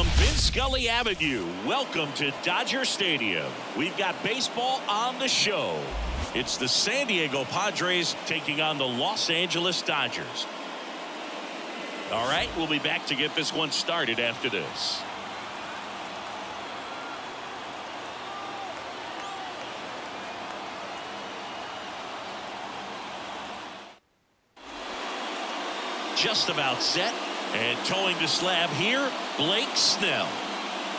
From Vince Scully Avenue, welcome to Dodger Stadium. We've got baseball on the show. It's the San Diego Padres taking on the Los Angeles Dodgers. All right, we'll be back to get this one started after this. Just about set. And towing the slab here, Blake Snell.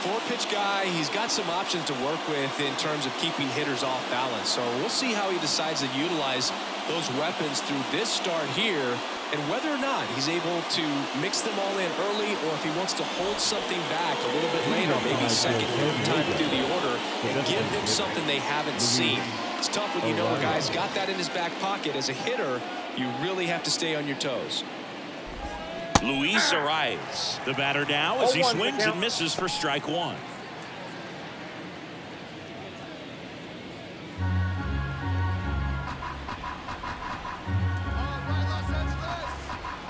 Four-pitch guy. He's got some options to work with in terms of keeping hitters off balance. So we'll see how he decides to utilize those weapons through this start here, and whether or not he's able to mix them all in early, or if he wants to hold something back a little bit later, maybe second, third time through the order, and give him something they haven't seen. It's tough when you know a guy's got that in his back pocket. As a hitter, you really have to stay on your toes. Luis Arias, the batter now, as he swings and misses for strike one.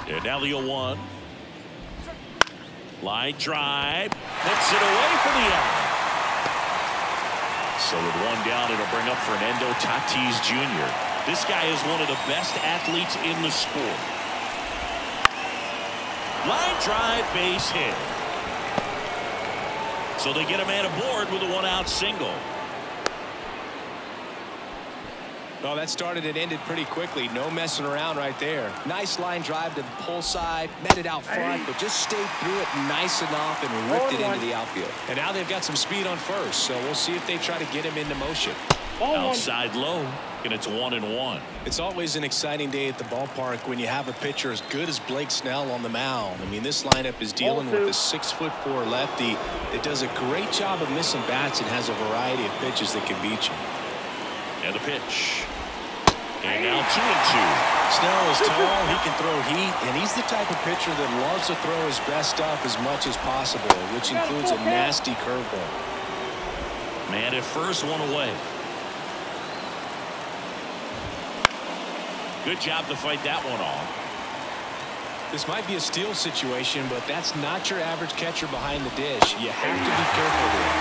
And now the 0-1. Line drive, puts it away for the out. So with one down, it'll bring up Fernando Tatis Jr. This guy is one of the best athletes in the sport. Line drive, base hit. So they get a man aboard with a one-out single. Well, that started and ended pretty quickly. No messing around right there. Nice line drive to the pull side, met it out front, but just stayed through it nice enough and ripped it into the outfield. And now they've got some speed on first, so we'll see if they try to get him into motion. Outside low, and it's 1-1. It's always an exciting day at the ballpark when you have a pitcher as good as Blake Snell on the mound. I mean, this lineup is dealing with a 6'4" lefty that does a great job of missing bats and has a variety of pitches that can beat you. And the pitch. And now 2-2. Snell is tall, he can throw heat, and he's the type of pitcher that loves to throw his best stuff as much as possible, which includes a nasty curveball. Man at first, one away. Good job to fight that one off. This might be a steal situation, but that's not your average catcher behind the dish. You have to be careful there.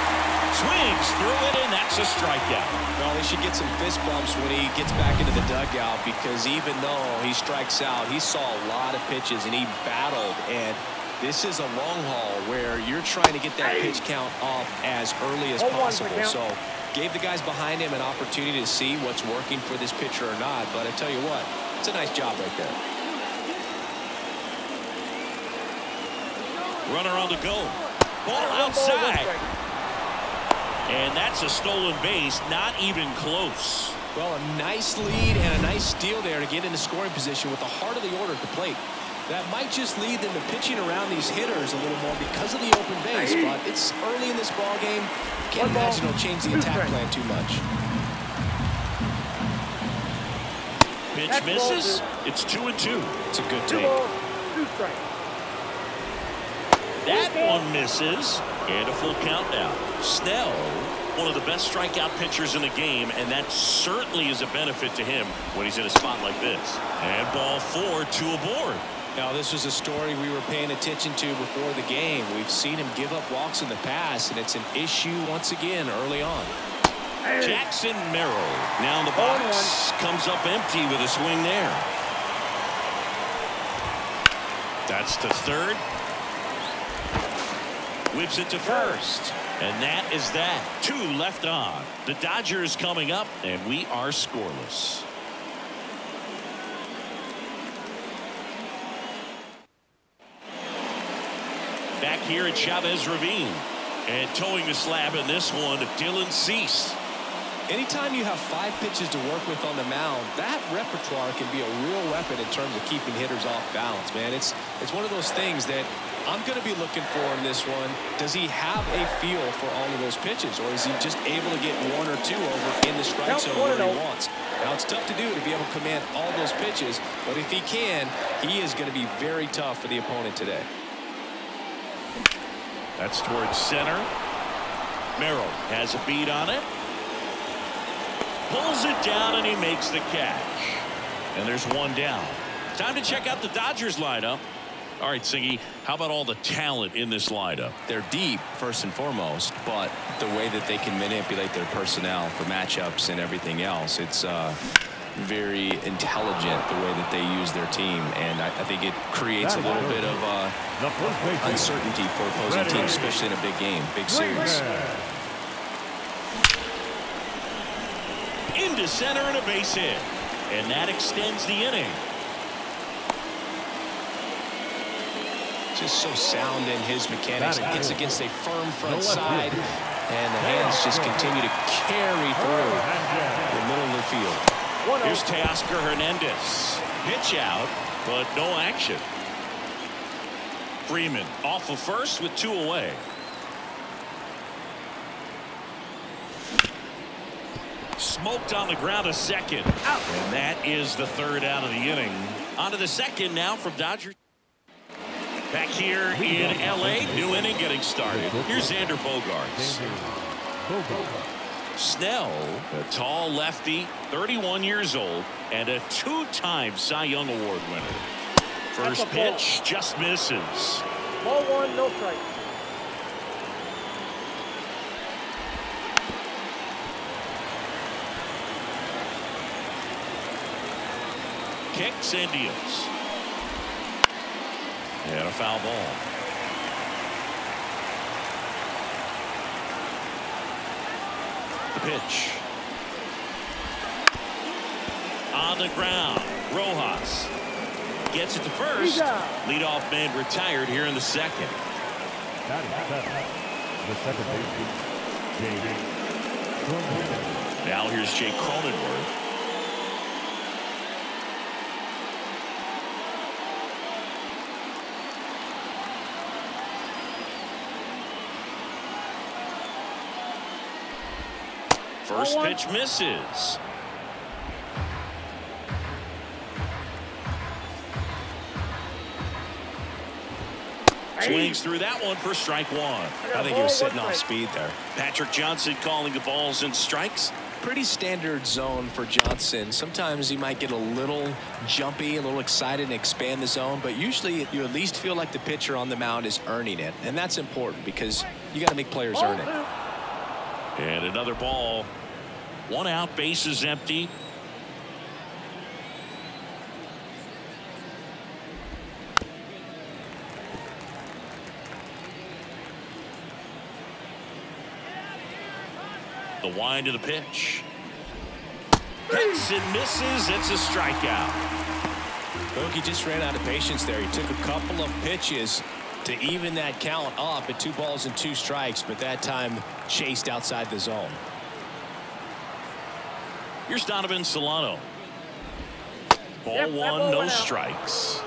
Swings through it, and that's a strikeout. Well, he should get some fist bumps when he gets back into the dugout, because even though he strikes out, he saw a lot of pitches and he battled. And this is a long haul where you're trying to get that pitch count off as early as possible. So gave the guys behind him an opportunity to see what's working for this pitcher or not. But I tell you what, it's a nice job right there. Runner on the go. Ball outside. And that's a stolen base, not even close. Well, a nice lead and a nice steal there to get into scoring position with the heart of the order at the plate. That might just lead them to pitching around these hitters a little more because of the open base, but it's early in this ball game. Can't imagine it'll change the attack plan too much. Pitch misses. It's 2-2. It's a good take. That one misses, and a full count now. Snell, one of the best strikeout pitchers in the game, and that certainly is a benefit to him when he's in a spot like this. And ball 4, 2 aboard. Now, this was a story we were paying attention to before the game. We've seen him give up walks in the past, and it's an issue once again early on. Jackson Merrill now in the box. Comes up empty with a swing there. That's to third. Whips it to first. And that is that. 2 left on. The Dodgers coming up, and we are scoreless. Back here at Chavez Ravine. And towing the slab in this one, Dylan Cease. Anytime you have 5 pitches to work with on the mound, that repertoire can be a real weapon in terms of keeping hitters off balance, man. It's one of those things that I'm going to be looking for in this one. Does he have a feel for all of those pitches, or is he just able to get 1 or 2 over in the strike zone where he wants? Now, it's tough to do to be able to command all those pitches, but if he can, he is going to be very tough for the opponent today. That's towards center. Merrill has a beat on it. Pulls it down, and he makes the catch. And there's one down. Time to check out the Dodgers lineup. All right, Siggy, how about all the talent in this lineup? They're deep, first and foremost, but the way that they can manipulate their personnel for matchups and everything else, it's very intelligent the way that they use their team, and I think it creates a little bit of uncertainty for opposing teams, especially in a big game, big series. Into center and a base hit, and that extends the inning. Just so sound in his mechanics. Hits against a firm front side, and the hands just continue to carry through the middle of the field. Here's Teoscar Hernandez. Pitch out, but no action. Freeman off of first with 2 away. Smoked on the ground, a second. And that is the 3rd out of the inning. On to the second now from Dodgers. Back here in L.A., new inning getting started. Here's Xander Bogaerts. Snell, a tall lefty, 31 years old, and a 2-time Cy Young Award winner. First pitch just misses. Ball 1, no strike. Kicks and deals. And a foul ball. The pitch. On the ground. Rojas gets it to first. Leadoff man retired here in the second. The second baseman, Jake. Now here's Jake Cronenworth. First pitch misses. Swings through that one for strike 1. I think he was sitting off speed there. Patrick Johnson calling the balls and strikes. Pretty standard zone for Johnson. Sometimes he might get a little jumpy, a little excited and expand the zone, but usually you at least feel like the pitcher on the mound is earning it, and that's important because you got to make players earn it. And another ball. 1 out, bases empty. The wind of the pitch. Hits and misses. It's a strikeout. He just ran out of patience there. He took a couple of pitches to even that count up at 2 balls and 2 strikes, but that time chased outside the zone. Here's Donovan Solano. Ball 1, no strikes.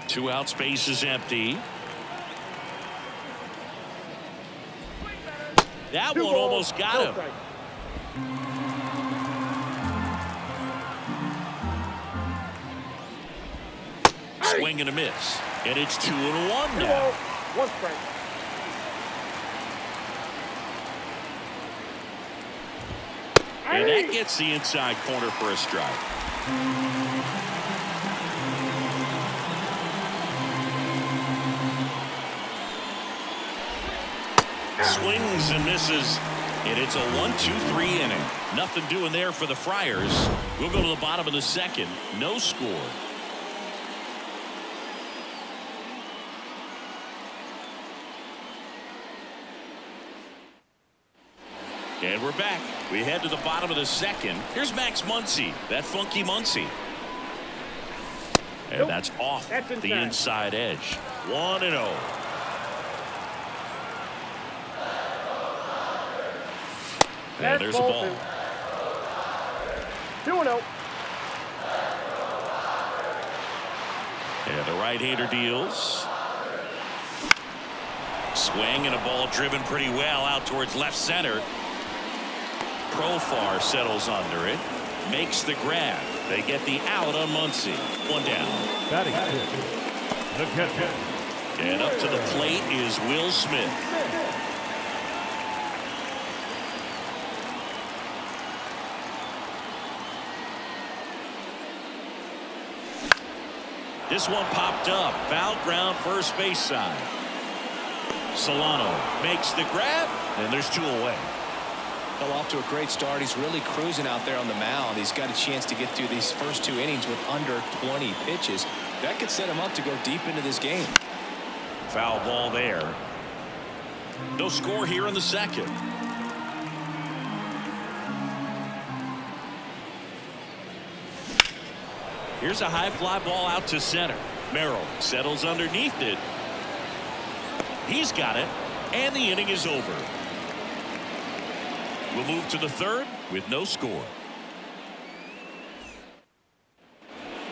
Two outs, base is empty. That one almost got him. Swing and a miss. And it's 2-1 now. 1 strike. And that gets the inside corner for a strike. Swings and misses. And it's a 1-2-3 inning. Nothing doing there for the Friars. We'll go to the bottom of the second. No score. And we're back. We head to the bottom of the second. Here's Max Muncy. That funky Muncy. And that's off the inside edge. 1-0. And there's a ball. 2-0. And the right-hander deals. Swing and a ball driven pretty well out towards left center. Profar settles under it. Makes the grab. They get the out on Muncy. 1 down. Batting fifth, the catcher. And up to the plate is Will Smith. This one popped up. Foul ground, first base side. Solano makes the grab, and there's 2 away. Well, off to a great start. He's really cruising out there on the mound. He's got a chance to get through these first 2 innings with under 20 pitches. That could set him up to go deep into this game. Foul ball there. No score here in the second. Here's a high fly ball out to center. Merrill settles underneath it. He's got it, and the inning is over. We'll move to the third with no score.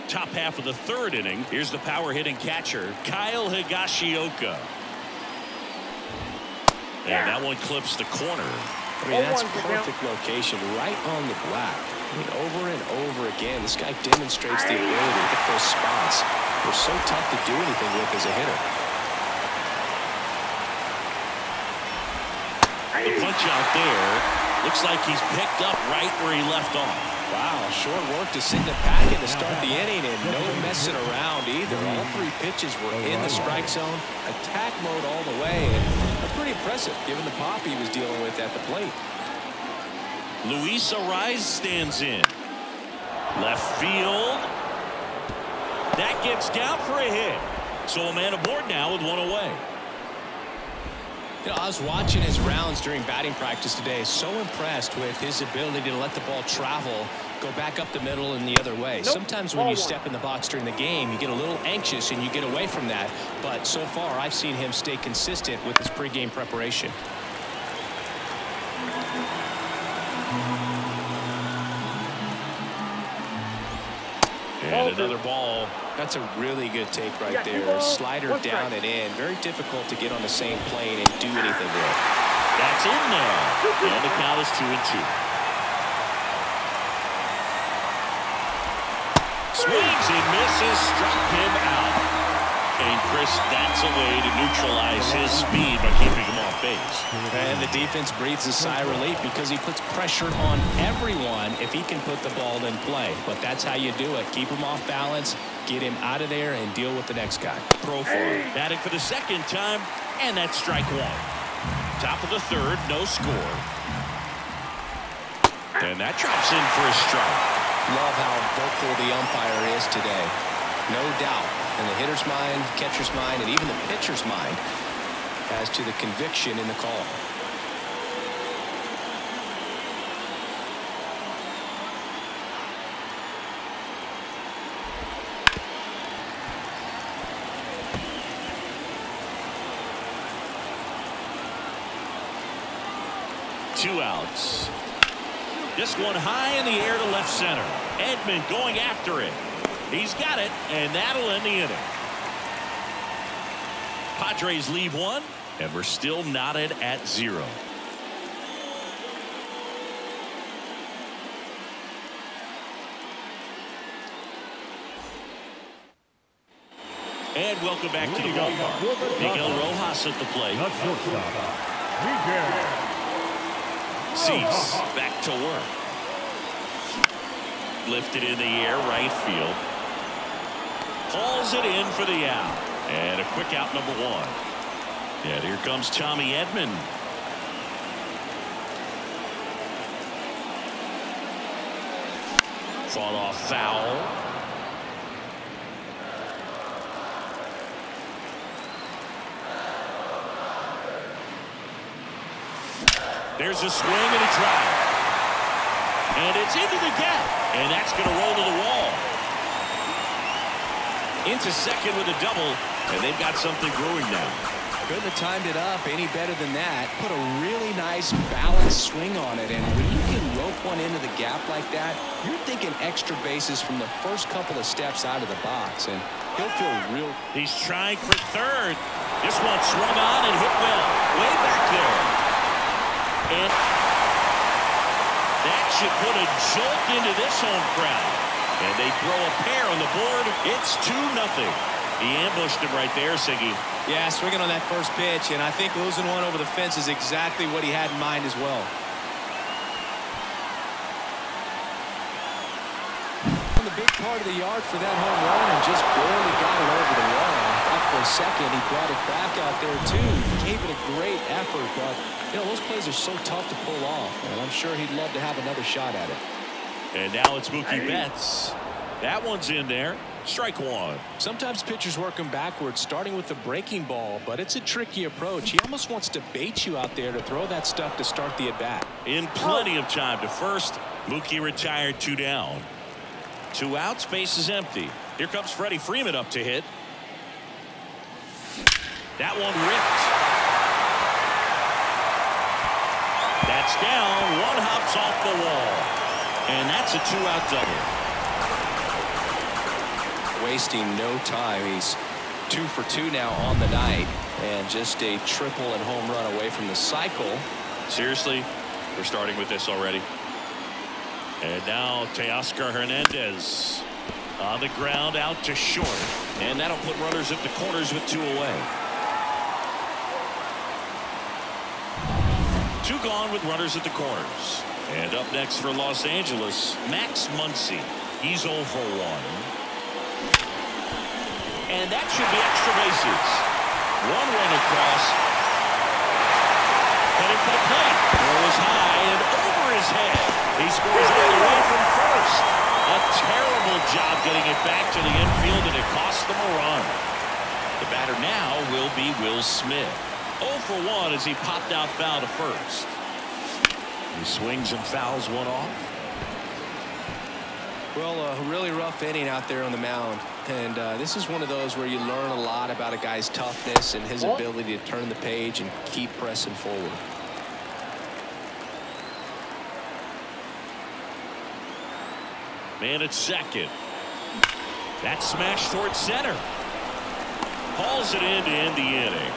Top half of the third inning. Here's the power hitting catcher, Kyle Higashioka. And that one clips the corner. I mean, that's perfect location, right on the black. I mean, over and over again, this guy demonstrates the ability to hit those spots. They're so tough to do anything with as a hitter. The punch out there looks like he's picked up right where he left off. Wow, short work to send the packet to start the inning, and no messing around either. All 3 pitches were in the strike zone, attack mode all the way, and pretty impressive given the pop he was dealing with at the plate. Luis Ariz stands in. Left field. That gets down for a hit. So a man aboard now with 1 away. You know, I was watching his rounds during batting practice today. So impressed with his ability to let the ball travel, go back up the middle and the other way. Sometimes when you step in the box during the game, you get a little anxious and you get away from that. But so far, I've seen him stay consistent with his pregame preparation. And another ball. That's a really good take right there. Slider down and in. Very difficult to get on the same plane and do anything with. That's in there. And the count is 2-2. Swings and misses. Struck him out. And Chris, that's a way to neutralize his speed by keeping him off base. And the defense breathes a sigh of relief because he puts pressure on everyone if he can put the ball in play. But that's how you do it. Keep him off balance, get him out of there, and deal with the next guy. Profile batting for the second time, and that's strike 1. Top of the third, no score. And that drops in for a strike. Love how vocal the umpire is today. No doubt. In the hitter's mind, catcher's mind, and even the pitcher's mind as to the conviction in the call. Two outs. This one high in the air to left center. Edman going after it. He's got it, and that'll end the inning. Padres leave 1, and we're still knotted at 0. And welcome back to the ballpark. Miguel Rojas at the plate. Cease back to work. Lifted in the air, right field. Hauls it in for the out. And a quick out, number 1. And here comes Tommy Edman. Fought off foul. There's a swing and a drive. And it's into the gap. And that's going to roll to the wall. Into second with a double. And they've got something brewing now. Couldn't have timed it up any better than that. Put a really nice balanced swing on it. And when you can rope one into the gap like that, you're thinking extra bases from the first couple of steps out of the box. And he'll feel real. He's trying for third. This one swung on and hit well. Way back there. And that should put a jolt into this home crowd. And they throw a pair on the board. It's 2-0. He ambushed him right there, Siggy. Yeah, swinging on that first pitch, and I think losing one over the fence is exactly what he had in mind as well. On the big part of the yard for that home run and just barely got it over the wall. Up for a second, he brought it back out there too. Gave it a great effort, but you know those plays are so tough to pull off, and I'm sure he'd love to have another shot at it. And now it's Mookie Betts. That one's in there. Strike one. Sometimes pitchers work him backwards, starting with the breaking ball, but it's a tricky approach. He almost wants to bait you out there to throw that stuff to start the at-bat. In plenty of time to first. Mookie retired, 2 down. 2 outs, base is empty. Here comes Freddie Freeman up to hit. That one ripped. That's down. One hops off the wall. And that's a 2-out double. Wasting no time. He's 2 for 2 now on the night, and just a triple and home run away from the cycle. Seriously, we're starting with this already. And now Teoscar Hernandez on the ground out to short, and that'll put runners at the corners with 2 away. 2 gone with runners at the corners. And up next for Los Angeles, Max Muncy. He's 0 for 1. And that should be extra bases. 1 run across. Heading for the plate. Throw is high and over his head. He scores all the way from first. A terrible job getting it back to the infield, and it cost them a run. The batter now will be Will Smith. 0 for 1 as he popped out foul to first. He swings and fouls one off. Well, a really rough inning out there on the mound. And this is one of those where you learn a lot about a guy's toughness and his ability to turn the page and keep pressing forward. Man at second. That smash towards center. Hauls it in to end the inning.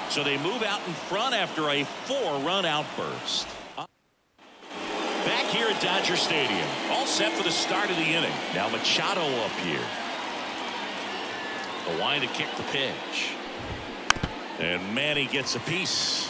So they move out in front after a 4-run outburst. Back here at Dodger Stadium, all set for the start of the inning. Now Machado up here. The line to kick the pitch. And Manny gets a piece.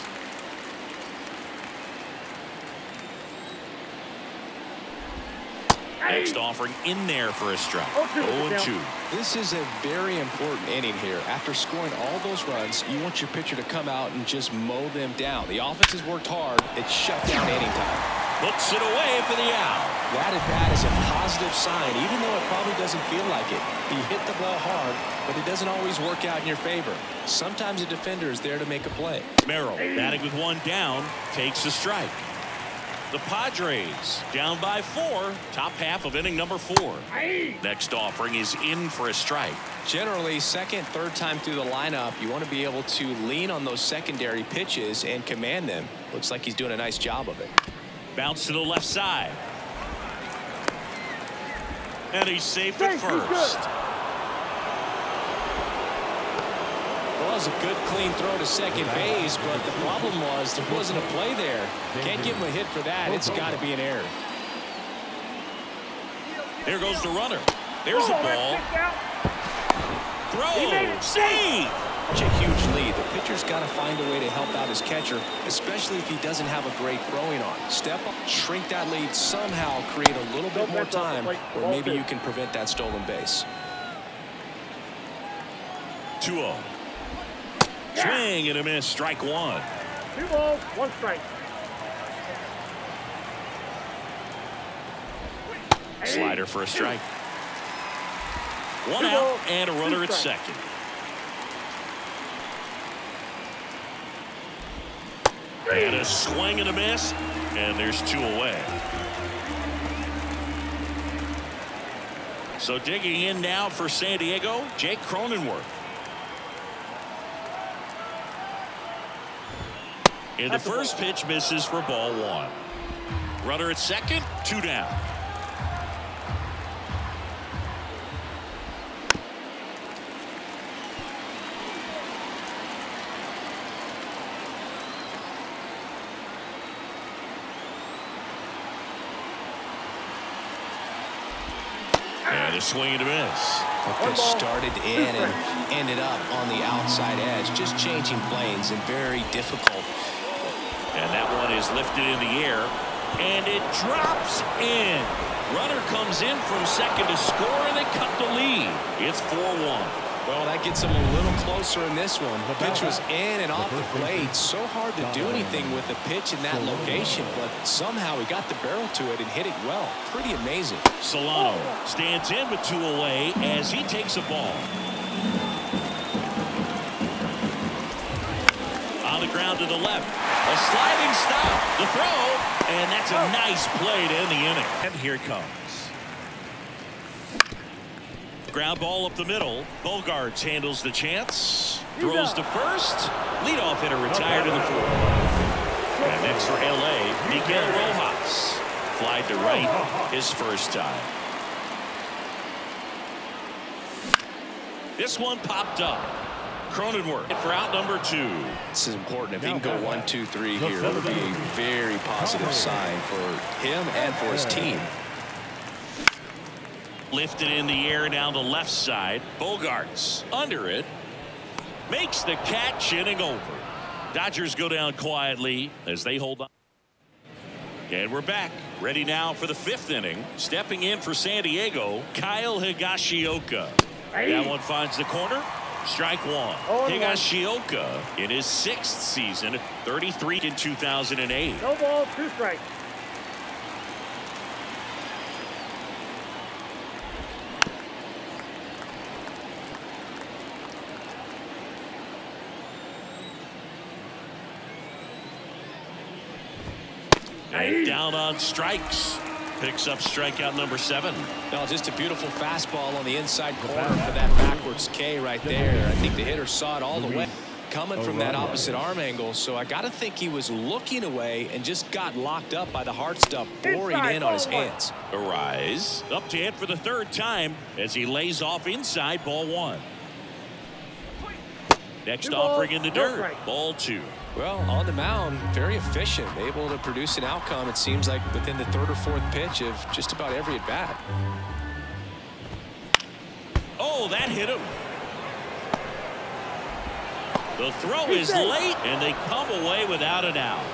Next offering in there for a strike. 0-2. This is a very important inning here. After scoring all those runs, you want your pitcher to come out and just mow them down. The offense has worked hard. It's shut down inning time. Puts it away for the out. That at bat is a positive sign, even though it probably doesn't feel like it. He hit the ball hard, but it doesn't always work out in your favor. Sometimes a defender is there to make a play. Merrill batting with 1 down, takes a strike. The Padres down by 4, top half of inning number 4. Next offering is in for a strike. Generally, second, third time through the lineup, you want to be able to lean on those secondary pitches and command them. Looks like he's doing a nice job of it. Bounce to the left side. And he's safe at first. Well, it was a good, clean throw to second base, but the problem was there wasn't a play there. Can't give him a hit for that. It's got to be an error. There goes the runner. There's the ball. Throw. Save. Such a huge lead. The pitcher's got to find a way to help out his catcher, especially if he doesn't have a great throwing arm. Step up, shrink that lead, somehow create a little bit more time, or maybe you can prevent that stolen base. 2-0. Swing and a miss. Strike 1. 2 balls, 1 strike. Slider for a strike. 1 out and a runner at second. And a swing and a miss, and there's 2 away. So digging in now for San Diego, Jake Cronenworth. And the first pitch misses for ball 1. Runner at second, 2 down. And a swing and a miss. This started in and ended up on the outside edge, just changing planes and very difficult. And that one is lifted in the air, and it drops in. Runner comes in from second to score, and they cut the lead. It's 4-1. Well, that gets them a little closer in this one. The pitch was in and off the plate. So hard to do anything with the pitch in that location, but somehow he got the barrel to it and hit it well. Pretty amazing. Solano stands in with 2 away as he takes a ball. On the ground to the left. A sliding stop. The throw. And that's a nice play to end the inning. And here it comes. Ground ball up the middle. Bogarts handles the chance. Throws to first. Leadoff hitter retired to the fourth. And next for L.A., Miguel Rojas. Flied to right his first time. This one popped up. Cronenworth for out number 2. This is important. If he can go 1, 2, 3 here, it would be a very positive sign for him and for his team. Lifted in the air down the left side. Bogarts under it. Makes the catch, inning over. Dodgers go down quietly as they hold on. And we're back. Ready now for the 5th inning. Stepping in for San Diego, Higashioka. That one finds the corner. Strike 1. Higashioka in his 6th season, 33 in 2008. No ball, 2 strikes. And down on strikes. Picks up strikeout number 7. No, just a beautiful fastball on the inside corner for that backwards K right there. I think the hitter saw it all the way coming from that opposite arm angle. So I got to think he was looking away and just got locked up by the hard stuff boring in on his hands. Arise up to hit for the 3rd time as he lays off inside, ball 1. Next offering in the dirt, ball 2. Well, on the mound, very efficient, able to produce an outcome, it seems like, within the 3rd or 4th pitch of just about every at-bat. Oh, that hit him. The throw is late, and they come away without an out.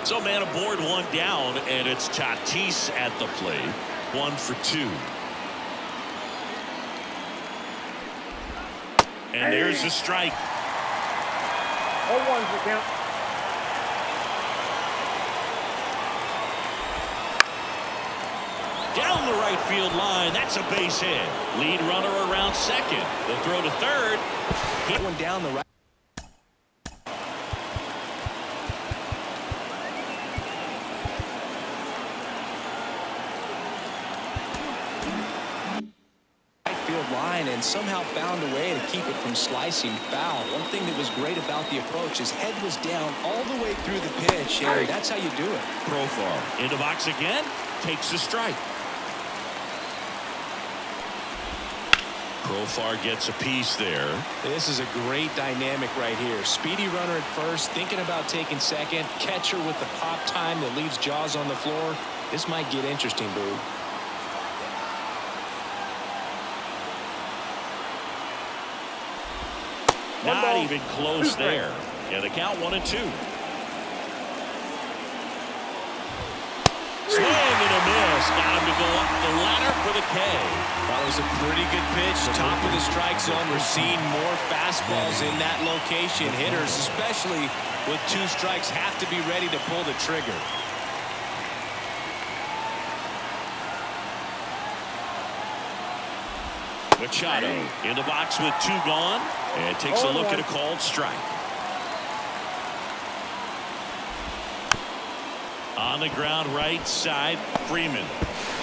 So man aboard, 1 down, and it's Tatis at the plate. 1 for 2. And there's a strike. 0-1's the count. Down the right field line. That's a base hit. Lead runner around second. The throw to third. Hit one down the right. Line and somehow found a way to keep it from slicing foul. One thing that was great about the approach, his head was down all the way through the pitch, and that's how you do it. Profar in the box again, takes a strike. Profar gets a piece there. This is a great dynamic right here. Speedy runner at first, thinking about taking second. Catcher with the pop time that leaves Jaws on the floor. This might get interesting, Boo. Not even close there. Yeah, the count 1-2. Swing and a miss. Got him to go up the ladder for the K. That was a pretty good pitch. Top of the strike zone. We're seeing more fastballs in that location. Hitters, especially with 2 strikes, have to be ready to pull the trigger. Machado in the box with 2 gone and takes a look at a called strike. On the ground right side, Freeman.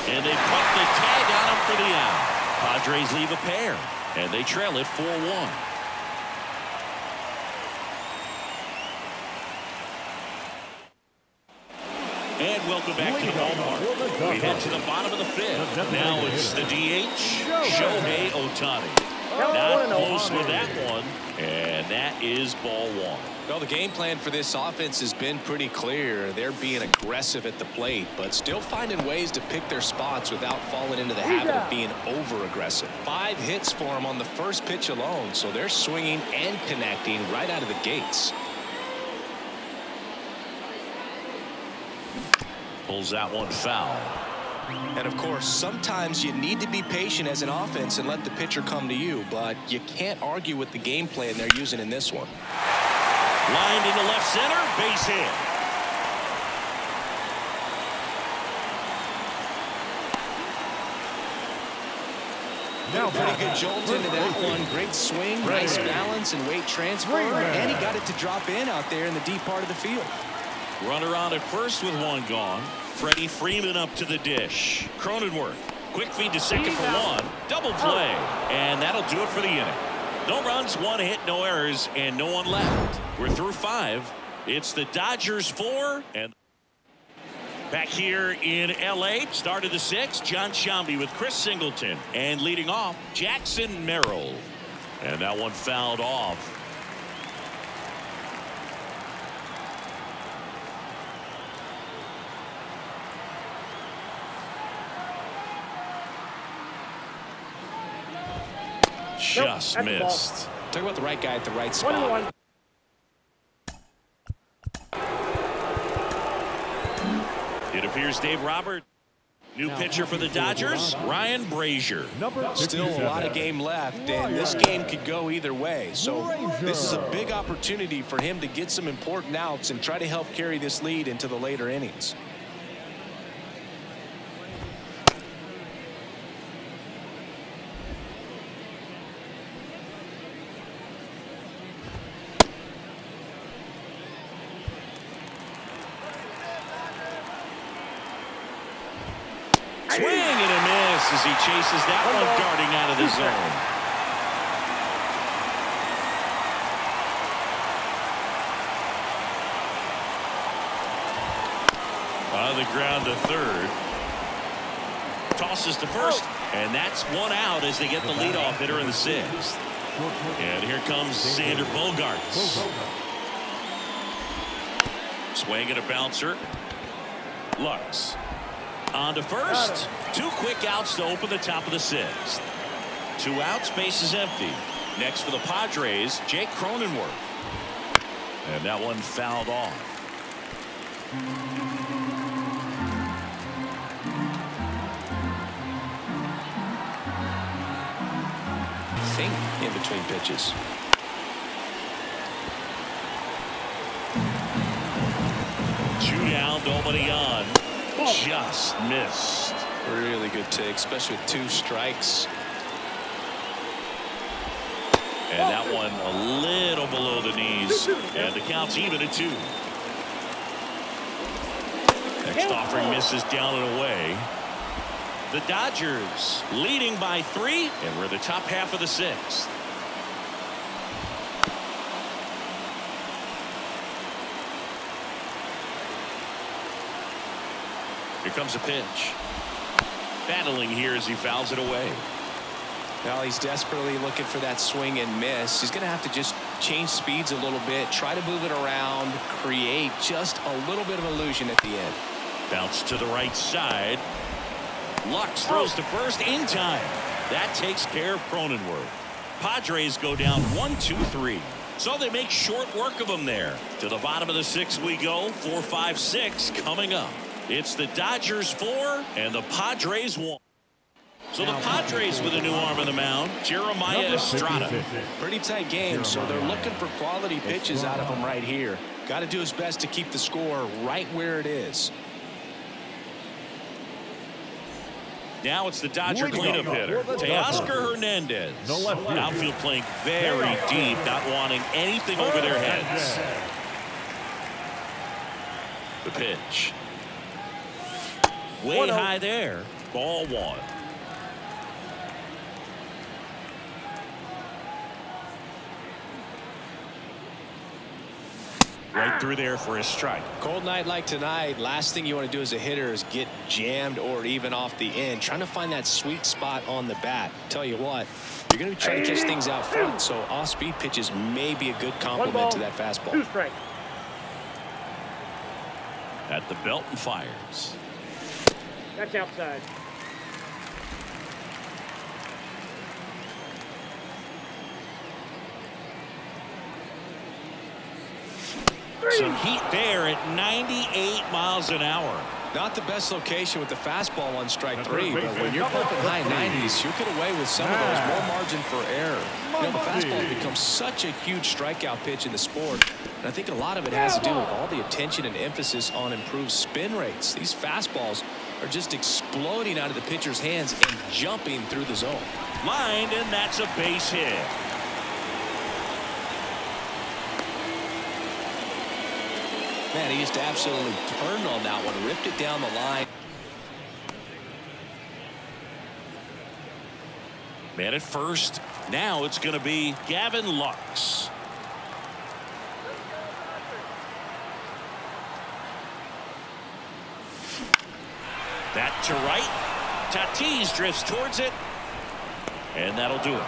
And they put the tag on him for the out. Padres leave a pair and they trail it 4-1. And welcome back to the ballpark. We head to the bottom of the 5th. Now it's the DH, Shohei Ohtani. Not close with that one, and that is ball 1. Well, the game plan for this offense has been pretty clear. They're being aggressive at the plate, but still finding ways to pick their spots without falling into the habit of being over-aggressive. 5 hits for them on the first pitch alone, so they're swinging and connecting right out of the gates. Pulls that one foul. And, of course, sometimes you need to be patient as an offense and let the pitcher come to you, but you can't argue with the game plan they're using in this one. Lined into left center, base hit. Now pretty good jolt into that one. Great swing, nice balance and weight transfer, and he got it to drop in out there in the deep part of the field. Runner on at first with one gone. Freddie Freeman up to the dish. Cronenworth, quick feed to second for one. Double play, and that'll do it for the inning. No runs, one hit, no errors, and no one left. We're through 5. It's the Dodgers 4, and back here in L.A., start of the 6th, John Sciambi with Chris Singleton. And leading off, Jackson Merrill. And that one fouled off. Just missed. Talk about the right guy at the right spot. It appears Dave Roberts, new pitcher for the Dodgers, Ryan Brazier. Still a lot of game left, and this game could go either way. So this is a big opportunity for him to get some important outs and try to help carry this lead into the later innings. Swing and a miss as he chases that one darting out of the zone. On the ground to third. Tosses to first, and that's one out as they get the leadoff hitter in the 6th. And here comes Xander Bogaerts. Swing and a bouncer. Lux. On to first. 2 quick outs to open the top of the 6th. 2 outs, base is empty. Next for the Padres, Jake Cronenworth. And that one fouled off. Think in between pitches. Two down, nobody on. Just missed. Really good take, especially with 2 strikes. And that one a little below the knees. And the count's even at 2. Next offering misses down and away. The Dodgers leading by 3, and we're the top half of the 6th. Here comes a pitch. Battling here as he fouls it away. Now he's desperately looking for that swing and miss. He's going to have to just change speeds a little bit, try to move it around, create just a little bit of illusion at the end. Bounce to the right side. Lux throws to first in time. That takes care of Cronenworth. Padres go down 1-2-3. So they make short work of them there. To the bottom of the 6th we go. 4-5-6 coming up. It's the Dodgers 4 and the Padres 1. So the Padres with a new arm on the mound, Jeremiah Estrada. Pretty tight game, so they're looking for quality pitches out of him right here. Got to do his best to keep the score right where it is. Now it's the Dodger cleanup hitter, Teoscar Hernandez. Outfield playing very deep, not wanting anything over their heads. The pitch. Way high there. Ball 1. Right through there for a strike. Cold night like tonight, last thing you want to do as a hitter is get jammed or even off the end. Trying to find that sweet spot on the bat. Tell you what, you're going to be trying to catch things out front, so off-speed pitches may be a good complement to that fastball. 2 strikes. At the belt and fires. That's outside. Some heat there at 98 miles an hour. Not the best location with the fastball on strike 3, but when you're pumping high 90s, you'll get away with some of those, more margin for error. You know, the fastball has become such a huge strikeout pitch in the sport, and I think a lot of it has to do with all the attention and emphasis on improved spin rates. These fastballs are just exploding out of the pitcher's hands and jumping through the zone. Lined, and that's a base hit. Man, he just absolutely turned on that one, ripped it down the line. Man at first. Now it's going to be Gavin Lux. That to right. Tatis drifts towards it. And that'll do it.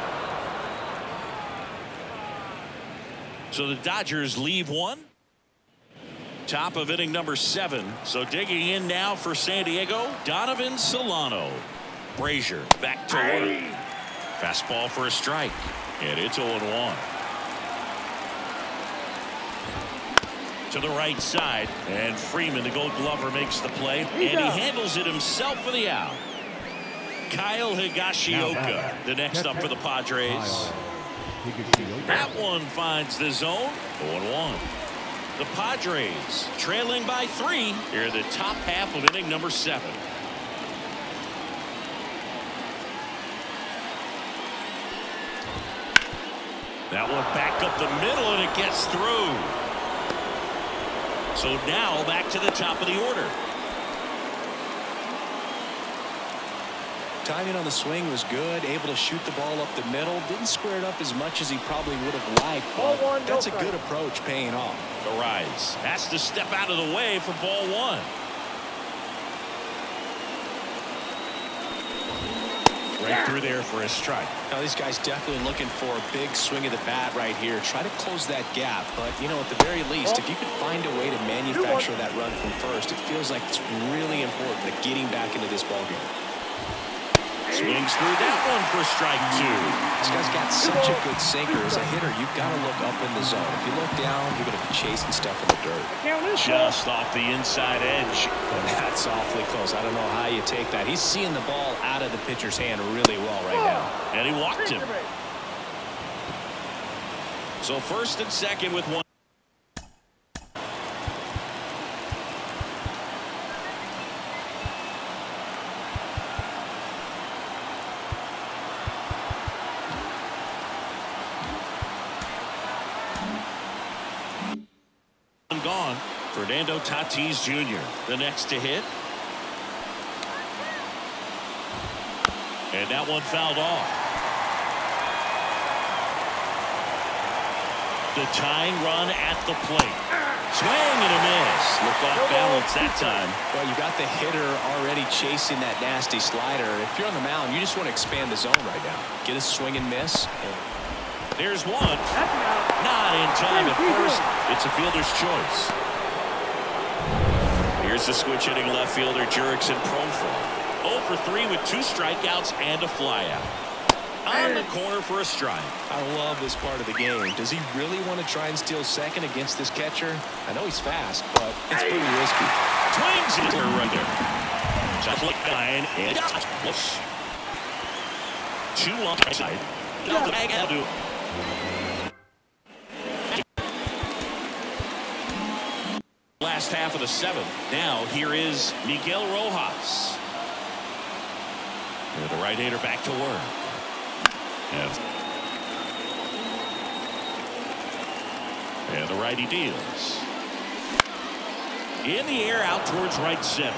So the Dodgers leave one. Top of inning number 7. So digging in now for San Diego, Donovan Solano. Brazier back to work. Fastball for a strike. And it's 0-1. To the right side. And Freeman, the Gold Glover, makes the play. And he handles it himself for the out. Kyle Higashioka, the next up for the Padres. That one finds the zone. 0-1. The Padres trailing by 3 here in the top half of inning number 7. That one back up the middle, and it gets through. So now back to the top of the order. Timing on the swing was good, able to shoot the ball up the middle. Didn't square it up as much as he probably would have liked, but that's a good approach paying off. The rise has to step out of the way for ball 1. Right through there for a strike. Now these guys definitely looking for a big swing of the bat right here. Try to close that gap, but you know, at the very least, if you could find a way to manufacture that run from first, it feels like it's really important to getting back into this ballgame. Swings through that one for strike 2. This guy's got such a good sinker. As a hitter, you've got to look up in the zone. If you look down, you're going to be chasing stuff in the dirt. Just off the inside edge. That's awfully close. I don't know how you take that. He's seeing the ball out of the pitcher's hand really well right now. And he walked him. So first and second with one. Gone. Fernando Tatis Jr. the next to hit. And that one fouled off. The tying run at the plate. Swing and a miss. Look off balance that time. Well, you got the hitter already chasing that nasty slider. If you're on the mound, you just want to expand the zone right now. Get a swing and miss. There's one. Not in time at first. It's a fielder's choice. Here's the switch hitting left fielder Jurickson Profile. 0 for 3 with 2 strikeouts and a flyout. On the corner for a strike. I love this part of the game. Does he really want to try and steal second against this catcher? I know he's fast, but it's pretty risky. Swings into a run there. Just like 9 and 2 on the side. Now the bag will do. Last half of the 7th. Now here is Miguel Rojas. And the right-hander back to work. And the righty deals. In the air out towards right center.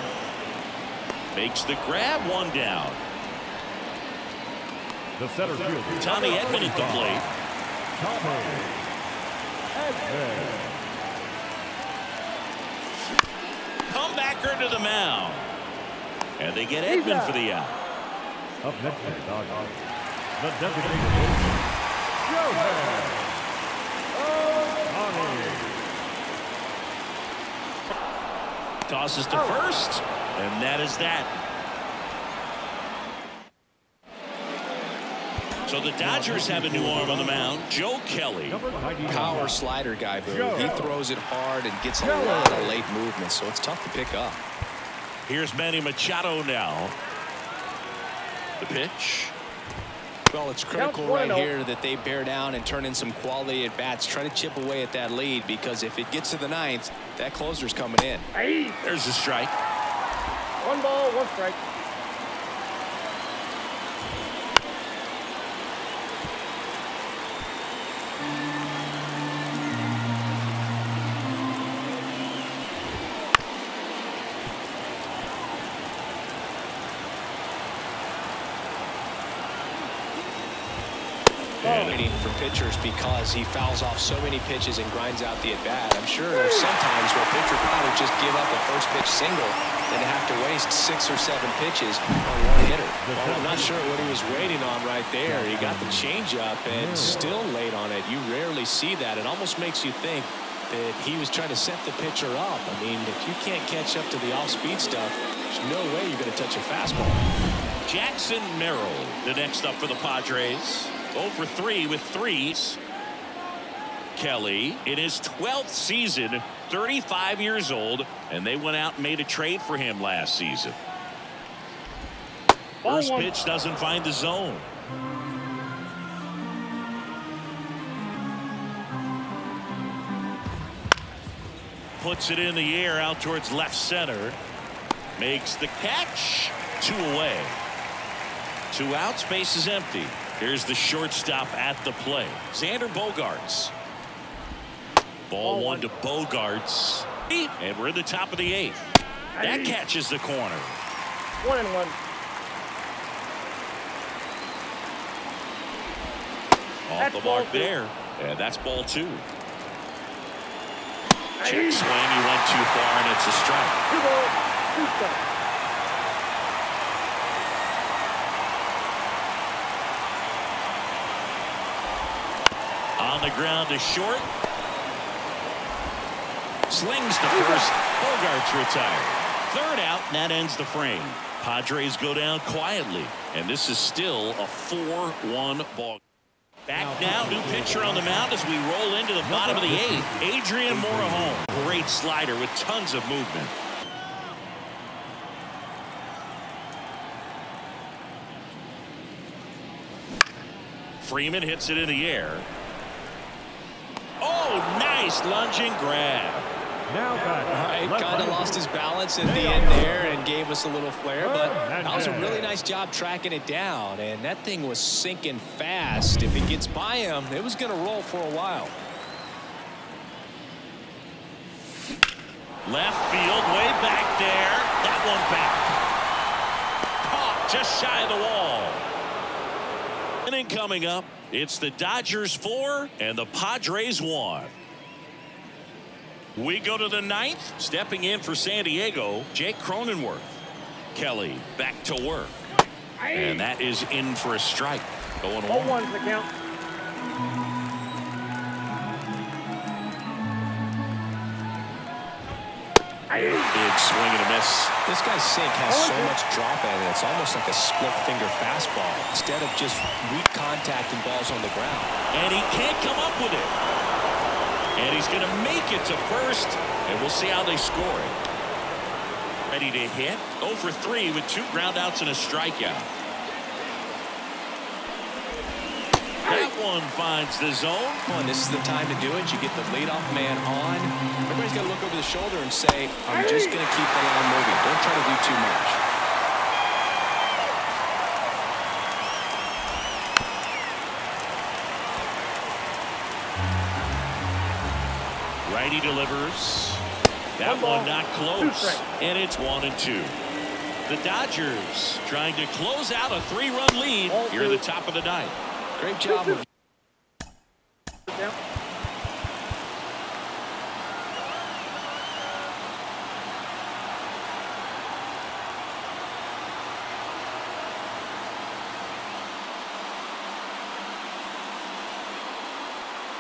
Makes the grab, 1 down. The center fielder, Tommy Edman at the plate. Comebacker to the mound. And they get Edman for the out. Up next for the Dodgers, the designated Tosses to first, and that is that. So the Dodgers have a new arm on the mound, Joe Kelly. Power slider guy, Boo. He throws it hard and gets a lot of late movement, so it's tough to pick up. Here's Manny Machado now. The pitch. Well, it's critical right here that they bear down and turn in some quality at bats. Try to chip away at that lead, because if it gets to the ninth, that closer's coming in. There's a strike. 1 ball, 1 strike. Waiting for pitchers because he fouls off so many pitches and grinds out the at-bat. I'm sure there's sometimes where a pitcher probably just give up a first pitch single than to have to waste 6 or 7 pitches on one hitter. Well, I'm not sure what he was waiting on right there. He got the changeup and still late on it. You rarely see that. It almost makes you think that he was trying to set the pitcher up. I mean, if you can't catch up to the off-speed stuff, there's no way you're going to touch a fastball. Jackson Merrill, the next up for the Padres. 0 for 3 with threes. Kelly in his 12th season, 35 years old, and they went out and made a trade for him last season. First pitch doesn't find the zone. Puts it in the air out towards left center. Makes the catch. 2 away. 2 out, space is empty. Here's the shortstop at the plate. Xander Bogaerts. Ball 1 to Bogaerts. And we're in the top of the 8th. That catches the corner. 1-1. Off the mark there. And that's ball 2. Check swing. He went too far, and it's a strike. 2 balls, 2 strikes. On the ground to short. Slings to first. Bogaerts retired. 3rd out, and that ends the frame. Padres go down quietly, and this is still a 4-1 ball. Back now, new pitcher on the mound as we roll into the bottom of the 8th. Adrian Morejon. Great slider with tons of movement. Freeman hits it in the air. Oh, nice lunging grab. Now Kind of lost his balance at the end there and gave us a little flare, but that was a really nice job tracking it down, and that thing was sinking fast. If it gets by him, it was going to roll for a while. Left field, way back there. That one back. Caught just shy of the wall. Inning coming up. It's the Dodgers 4 and the Padres 1. We go to the 9th. Stepping in for San Diego, Jake Cronenworth. Kelly back to work. And that is in for a strike. Going 0-1's the count. Big swing and a miss. This guy's sink has so much drop in it. It's almost like a split finger fastball instead of just weak contact and balls on the ground. And he can't come up with it. And he's going to make it to first, and we'll see how they score it. Ready to hit. 0 for 3 with 2 groundouts and a strikeout. That one finds the zone. Oh, and this is the time to do it. You get the leadoff man on. Everybody's got to look over the shoulder and say, I'm just going to keep the line moving. Don't try to do too much. Righty delivers. That one not close. And it's 1-2. The Dodgers trying to close out a 3-run lead here at the top of the 9th. Great job of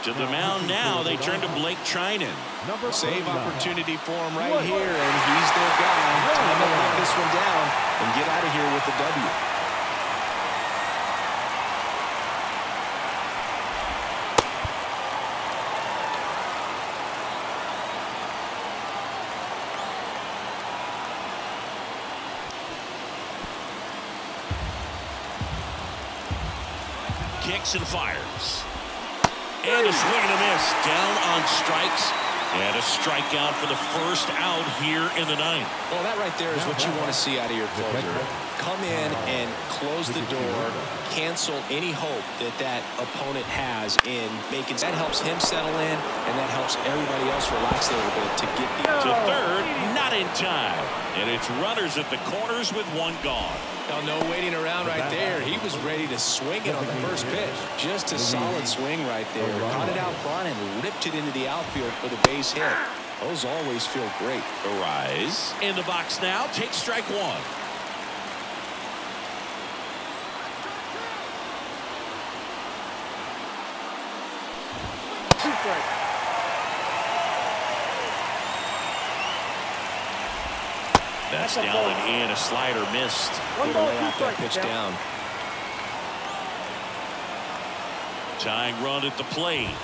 to the mound now. They turn to Blake Trinan. save opportunity for him right here, and he's their guy. Time to knock this one down and get out of here with the W. kicks and fires. And a swing and a miss. Down on strikes. And a strikeout for the first out here in the ninth. Well, that right there is what you want to see out of your closer. Come in and close the door, cancel any hope that opponent has in making. That helps him settle in, and that helps everybody else relax a little bit to get to third. Not in time. And it's runners at the corners with one gone. Now, no waiting around right there. He was ready to swing it on the first pitch. Just a solid swing right there. Caught it out front and ripped it into the outfield for the base hit. Those always feel great. Arise in the box now. Take strike one. Two strikes. That's down and in. A slider missed. One ball, lay two out that strikes. pitch down. Tying run at the plate.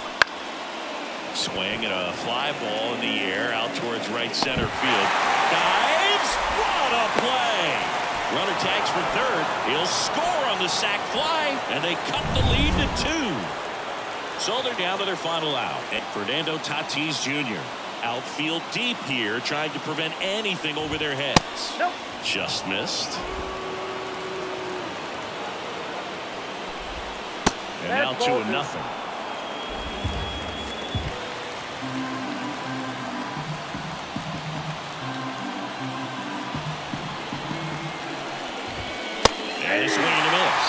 Swing and a fly ball in the air out towards right center field. Dives. What a play. Runner tags for third. He'll score on the sac fly, and they cut the lead to 2. So they're down to their final out. And Fernando Tatis Jr. outfield deep here, trying to prevent anything over their heads. Nope. Just missed. And now 2-0. And a swing and a miss.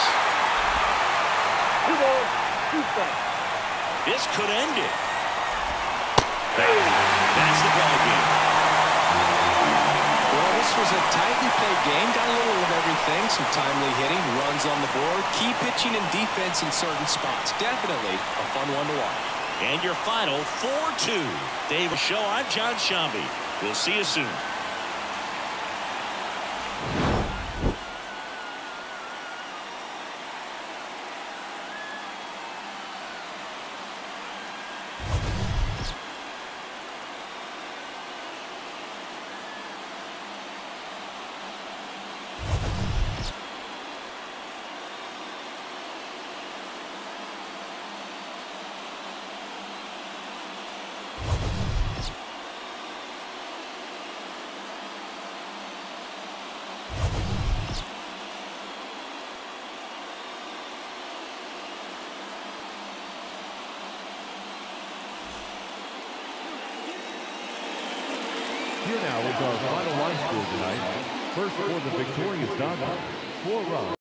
2 balls, 2 strikes. This could end it. That's the ball game. Well, this was a tightly played game. Got a little of everything. Some timely hitting, runs on the board, key pitching and defense in certain spots. Definitely a fun one to watch. And your final 4-2. Dave Show, I'm John Shambi. We'll see you soon. Here now is our final line score tonight. First for the victorious Dodgers, 4 runs.